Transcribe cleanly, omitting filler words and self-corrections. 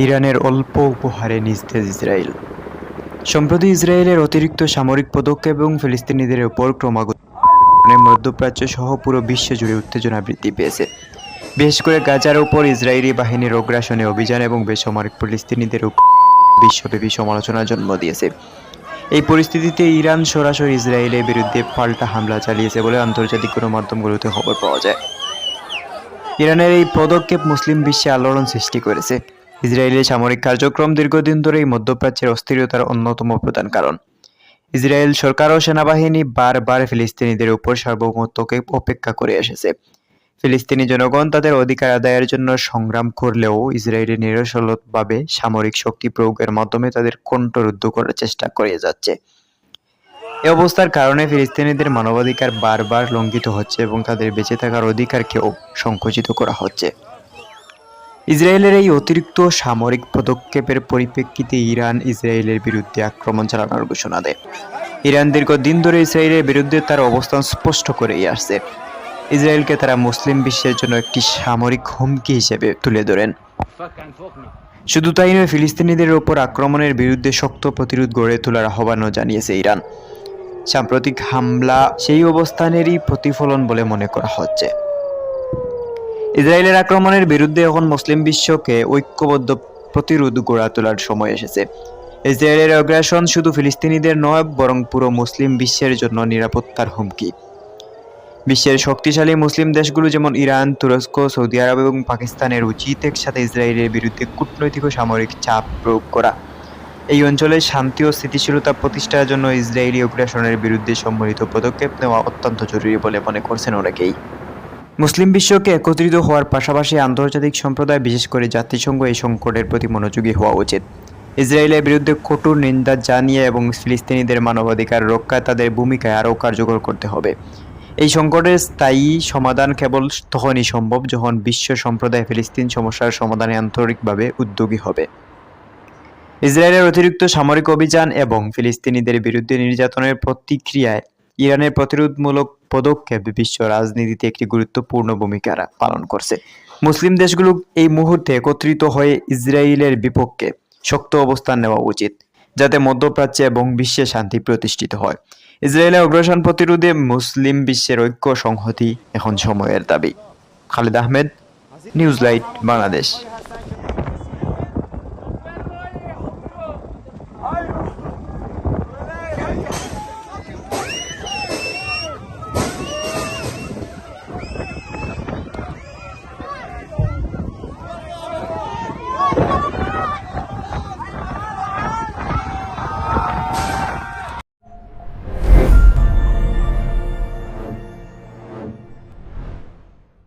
ইরানের অল্প উপহারে নিস্তেজ ইসরায়েল। সম্প্রতি ইসরায়েলের অতিরিক্ত সামরিক পদক্ষেপ এবং ফিলিস্তিনিদের উপর ক্রমাগত মধ্যপ্রাচ্য সহ পুরো বিশ্ব জুড়ে উত্তেজনা বৃদ্ধি পেয়েছে। বিশেষ করে গাজার উপর ইসরায়েলি বাহিনীর অগ্রাসনে অভিযান এবং বেসামরিক ফিলিস্তিনিদের উপর বিশ্বব্যাপী সমালোচনার জন্ম দিয়েছে। এই পরিস্থিতিতে ইরান সরাসরি ইসরায়েলের বিরুদ্ধে পাল্টা হামলা চালিয়েছে বলে আন্তর্জাতিক গণমাধ্যমগুলোতে খবর পাওয়া যায়। ইরানের এই পদক্ষেপ মুসলিম বিশ্বে আলোড়ন সৃষ্টি করেছে। ইসরায়েলের সামরিক কার্যক্রম দীর্ঘদিন ধরেই মধ্যপ্রাচ্যের অস্থিরতার অন্যতম প্রধান কারণ। ইসরায়েল সরকার ও সেনাবাহিনী বারবার ফিলিস্তিনিদের উপর সার্বভৌমত্বকে উপেক্ষা করে এসেছে। ফিলিস্তিনি জনগণ তাদের অধিকার আদায়ের জন্য সংগ্রাম করলেও ইসরায়েলি নিরসলভাবে সামরিক শক্তি প্রয়োগের মাধ্যমে তাদের কণ্ঠরোধ করার চেষ্টা করে যাচ্ছে। এ অবস্থার কারণে ফিলিস্তিনিদের মানবাধিকার বারবার লঙ্ঘিত হচ্ছে এবং তাদের বেঁচে থাকার অধিকারকেও সংকুচিত করা হচ্ছে। ইসরায়েলের এই অতিরিক্ত সামরিক পদক্ষেপের পরিপ্রেক্ষিতে ইরান ইসরায়েলের বিরুদ্ধে আক্রমণ চালানোর ঘোষণা দেয়। ইরান দীর্ঘদিন ধরে ইসরায়েলের বিরুদ্ধে তার অবস্থান স্পষ্ট করেই আসছে। ইসরায়েলকে তারা মুসলিম বিশ্বের জন্য একটি সামরিক হুমকি হিসেবে তুলে ধরেন। শুধু তাই নয়, ফিলিস্তিনিদের ওপর আক্রমণের বিরুদ্ধে শক্ত প্রতিরোধ গড়ে তোলার আহ্বানও জানিয়েছে ইরান। সাম্প্রতিক হামলা সেই অবস্থানেরই প্রতিফলন বলে মনে করা হচ্ছে। ইসরায়েলের আক্রমণের বিরুদ্ধে এখন মুসলিম বিশ্বকে ঐক্যবদ্ধ প্রতিরোধ গড়ে তোলার সময় এসেছে। ইসরায়েলের আগ্রাসন শুধু ফিলিস্তিনিদের নয়, বরং পুরো মুসলিম বিশ্বের জন্য নিরাপত্তার হুমকি। বিশ্বের শক্তিশালী মুসলিম দেশগুলো যেমন ইরান, তুরস্ক, সৌদি আরব এবং পাকিস্তানের উচিত একসাথে ইসরায়েলের বিরুদ্ধে কূটনৈতিক ও সামরিক চাপ প্রয়োগ করা। এই অঞ্চলের শান্তি ও স্থিতিশীলতা প্রতিষ্ঠার জন্য ইসরায়েলি আগ্রাসনের বিরুদ্ধে সম্মিলিত পদক্ষেপ নেওয়া অত্যন্ত জরুরি বলে মনে করছেন অনেকেই। মুসলিম বিশ্বকে একত্রিত হওয়ার পাশাপাশি আন্তর্জাতিক সম্প্রদায়, বিশেষ করে জাতিসংঘ, এই সংকটের প্রতি মনোযোগী হওয়া উচিত। ইসরায়েলের বিরুদ্ধে কঠোর নিন্দা জানিয়ে এবং ফিলিস্তিনিদের মানবাধিকার রক্ষায় তাদের ভূমিকায় আরও কার্যকর করতে হবে। এই সংকটের স্থায়ী সমাধান কেবল তখনই সম্ভব যখন বিশ্ব সম্প্রদায় ফিলিস্তিন সমস্যার সমাধানে আন্তরিকভাবে উদ্যোগী হবে। ইসরায়েলের অতিরিক্ত সামরিক অভিযান এবং ফিলিস্তিনিদের বিরুদ্ধে নির্যাতনের প্রতিক্রিয়ায় ইরানের প্রতিরোধমূলক পদক্ষেপ বিশ্ব রাজনীতিতে একটি গুরুত্বপূর্ণ ভূমিকা পালন করছে। মুসলিম দেশগুলো এই মুহূর্তে একত্রিত হয়ে ইসরায়েলের বিপক্ষে শক্ত অবস্থান নেওয়া উচিত, যাতে মধ্যপ্রাচ্যে এবং বিশ্বে শান্তি প্রতিষ্ঠিত হয়। ইসরায়েলের অগ্রাসন প্রতিরোধে মুসলিম বিশ্বের ঐক্য সংহতি এখন সময়ের দাবি। Khaled Ahmed, news light, Bangladesh.